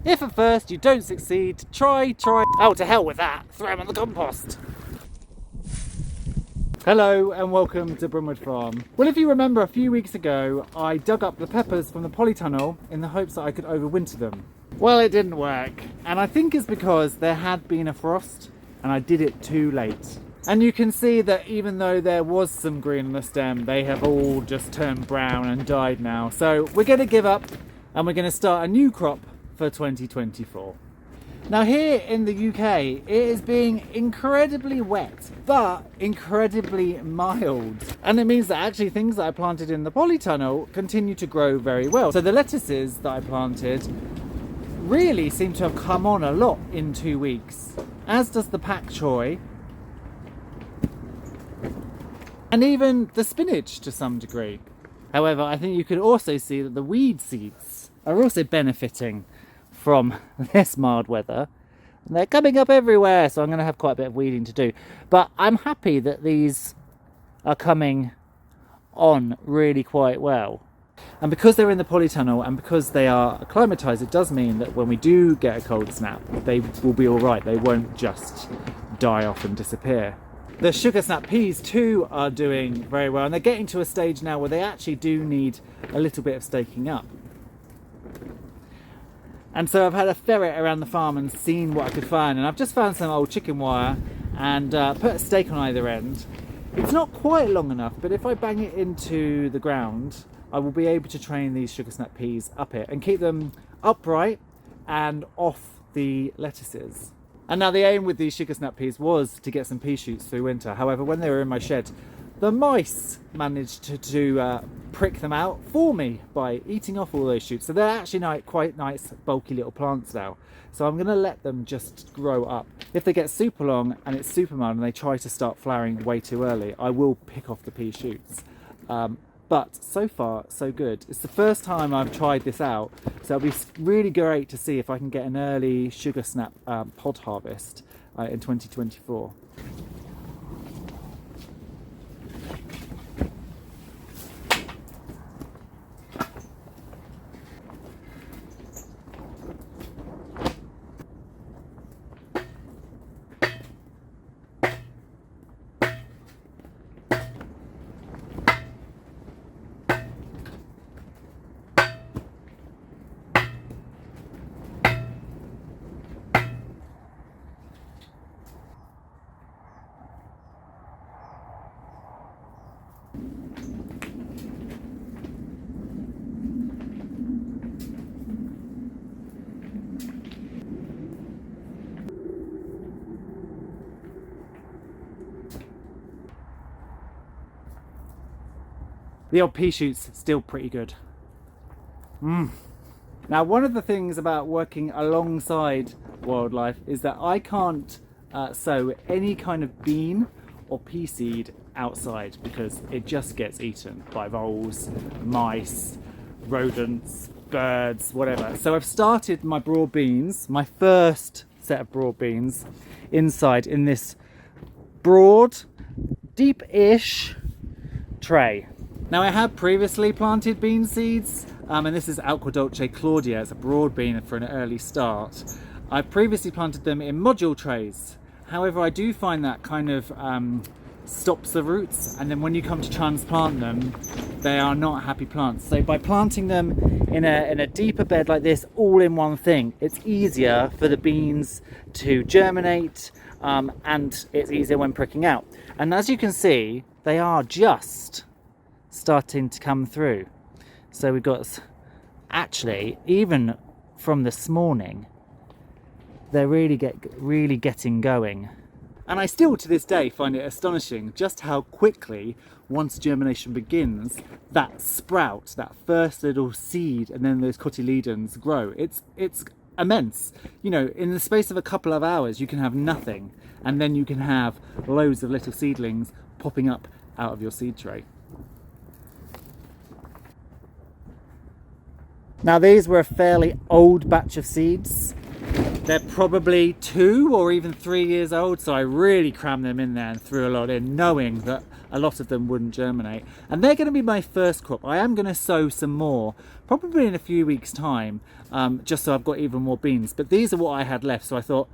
If at first you don't succeed, try. Oh, to hell with that. Throw them on the compost. Hello and welcome to Bromwood Farm. Well, if you remember, a few weeks ago I dug up the peppers from the polytunnel in the hopes that I could overwinter them. Well, it didn't work, and I think it's because there had been a frost and I did it too late. And you can see that even though there was some green on the stem, they have all just turned brown and died now. So we're going to give up and we're going to start a new crop for 2024. Now here in the UK, it is being incredibly wet, but incredibly mild. And it means that actually things that I planted in the polytunnel continue to grow very well. So the lettuces that I planted really seem to have come on a lot in 2 weeks, as does the pak choi, and even the spinach to some degree. However, I think you could also see that the weed seeds are also benefiting from this mild weather, and they're coming up everywhere, so I'm going to have quite a bit of weeding to do. But I'm happy that these are coming on really quite well. And because they're in the polytunnel and because they are acclimatized, it does mean that when we do get a cold snap, they will be all right. They won't just die off and disappear. The sugar snap peas too are doing very well, and they're getting to a stage now where they actually do need a little bit of staking up. And so I've had a ferret around the farm and seen what I could find, and I've just found some old chicken wire and put a stake on either end. It's not quite long enough, but if I bang it into the ground, I will be able to train these sugar snap peas up it and keep them upright and off the lettuces. And now the aim with these sugar snap peas was to get some pea shoots through winter. However, when they were in my shed, the mice managed to prick them out for me by eating off all those shoots. So they're actually quite nice, bulky little plants now. So I'm going to let them just grow up. If they get super long and it's super mild and they try to start flowering way too early, I will pick off the pea shoots. But so far, so good. It's the first time I've tried this out, so it'll be really great to see if I can get an early sugar snap pod harvest in 2024. The old pea shoots still pretty good. Now, one of the things about working alongside wildlife is that I can't sow any kind of bean or pea seed outside because it just gets eaten by voles, mice, rodents, birds, whatever. So I've started my broad beans, my first set of broad beans, inside in this broad, deep-ish tray. Now, I have previously planted bean seeds, and this is Aqua Dolce Claudia. It's a broad bean for an early start. I've previously planted them in module trays. However, I do find that kind of stops the roots, and then when you come to transplant them, they are not happy plants. So by planting them in a deeper bed like this, all in one thing, it's easier for the beans to germinate, and it's easier when pricking out. And as you can see, they are just starting to come through. So we've got, actually, even from this morning, they're really getting going. And I still to this day find it astonishing just how quickly, once germination begins, that sprout, that first little seed, and then those cotyledons grow. It's immense. You know, in the space of a couple of hours you can have nothing, and then you can have loads of little seedlings popping up out of your seed tray. Now, these were a fairly old batch of seeds. They're probably 2 or even 3 years old, so I really crammed them in there and threw a lot in, knowing that a lot of them wouldn't germinate. And they're going to be my first crop. I am going to sow some more, probably in a few weeks' time, just so I've got even more beans. But these are what I had left, so I thought,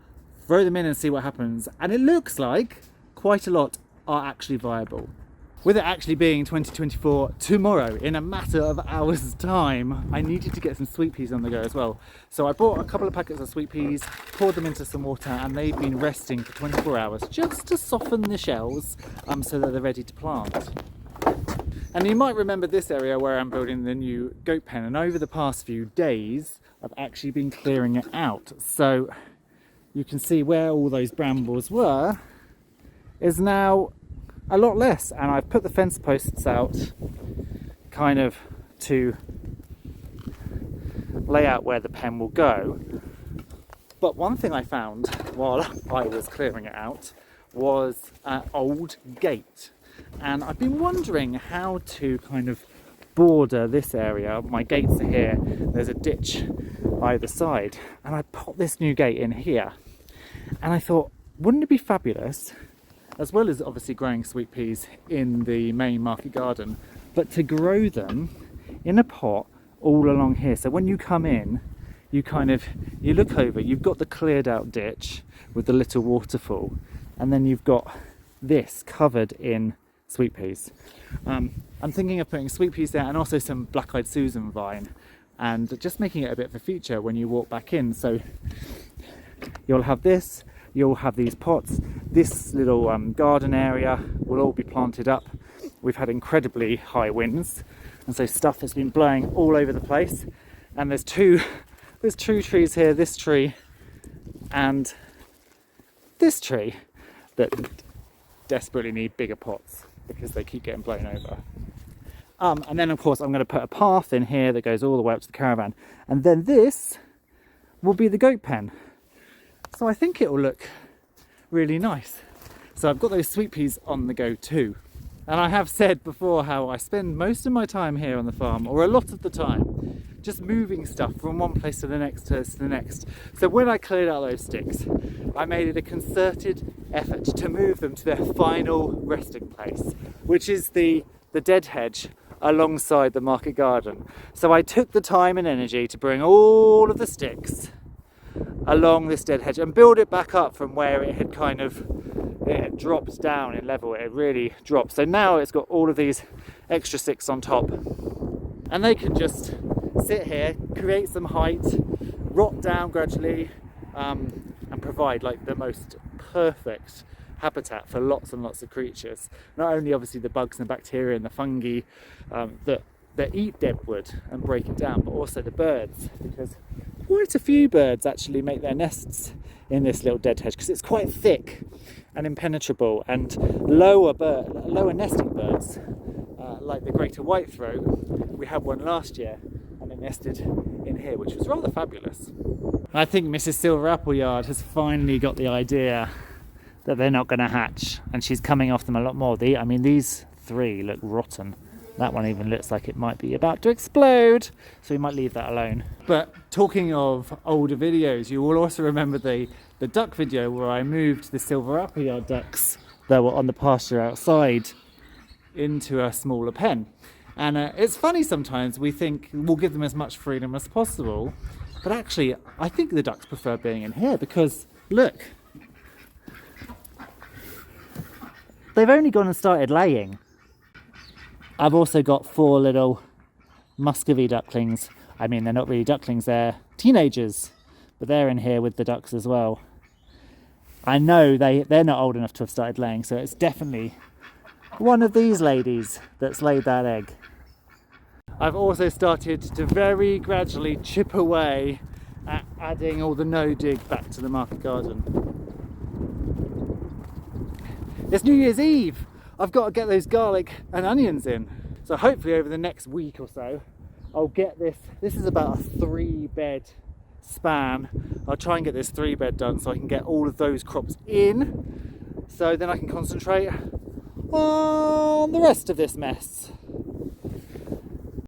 throw them in and see what happens. And it looks like quite a lot are actually viable. With it actually being 2024 tomorrow, in a matter of hours' time, I needed to get some sweet peas on the go as well. So I bought a couple of packets of sweet peas, poured them into some water, and they've been resting for 24 hours just to soften the shells so that they're ready to plant. And you might remember this area where I'm building the new goat pen, and over the past few days I've actually been clearing it out. So you can see where all those brambles were is now a lot less, and I've put the fence posts out kind of to lay out where the pen will go. But one thing I found while I was clearing it out was an old gate, and I've been wondering how to kind of border this area. My gates are here, there's a ditch either side, and I put this new gate in here, and I thought, wouldn't it be fabulous, as well as obviously growing sweet peas in the main market garden, but to grow them in a pot all along here. So when you come in, you look over, you've got the cleared out ditch with the little waterfall, and then you've got this covered in sweet peas. I'm thinking of putting sweet peas there and also some black-eyed Susan vine, and just making it a bit of a feature when you walk back in. So you'll have this, you'll have these pots, this little garden area will all be planted up. We've had incredibly high winds, and so stuff has been blowing all over the place. And there's two trees here, this tree and this tree, that desperately need bigger pots because they keep getting blown over. And then of course I'm going to put a path in here that goes all the way up to the caravan, and then this will be the goat pen. So I think it will look really nice. So I've got those sweet peas on the go too. And I have said before how I spend most of my time here on the farm, or a lot of the time, just moving stuff from one place to the next to the next. So when I cleared out those sticks, I made it a concerted effort to move them to their final resting place, which is the dead hedge alongside the market garden. So I took the time and energy to bring all of the sticks along this dead hedge and build it back up from where it had it had dropped down in level. It really dropped. So now it's got all of these extra sticks on top, and they can just sit here, create some height, rot down gradually, and provide like the most perfect habitat for lots and lots of creatures. Not only obviously the bugs and bacteria and the fungi that eat dead wood and break it down, but also the birds, because quite a few birds actually make their nests in this little dead hedge because it's quite thick and impenetrable. And lower nesting birds, like the greater whitethroat, we had one last year and it nested in here, which was rather fabulous. I think Mrs. Silver Appleyard has finally got the idea that they're not going to hatch, and she's coming off them a lot more. I mean, these three look rotten. That one even looks like it might be about to explode, so we might leave that alone. But talking of older videos, you will also remember the duck video where I moved the Silver Appleyard ducks that were on the pasture outside into a smaller pen. And it's funny, sometimes we think we'll give them as much freedom as possible, but actually I think the ducks prefer being in here because look, they've only gone and started laying. I've also got 4 little Muscovy ducklings. I mean, they're not really ducklings, they're teenagers, but they're in here with the ducks as well. I know they're not old enough to have started laying, so it's definitely one of these ladies that's laid that egg. I've also started to very gradually chip away at adding all the no-dig back to the market garden. It's New Year's Eve! I've got to get those garlic and onions in. So hopefully over the next week or so, I'll get this. This is about a 3-bed span. I'll try and get this 3-bed done so I can get all of those crops in. So then I can concentrate on the rest of this mess.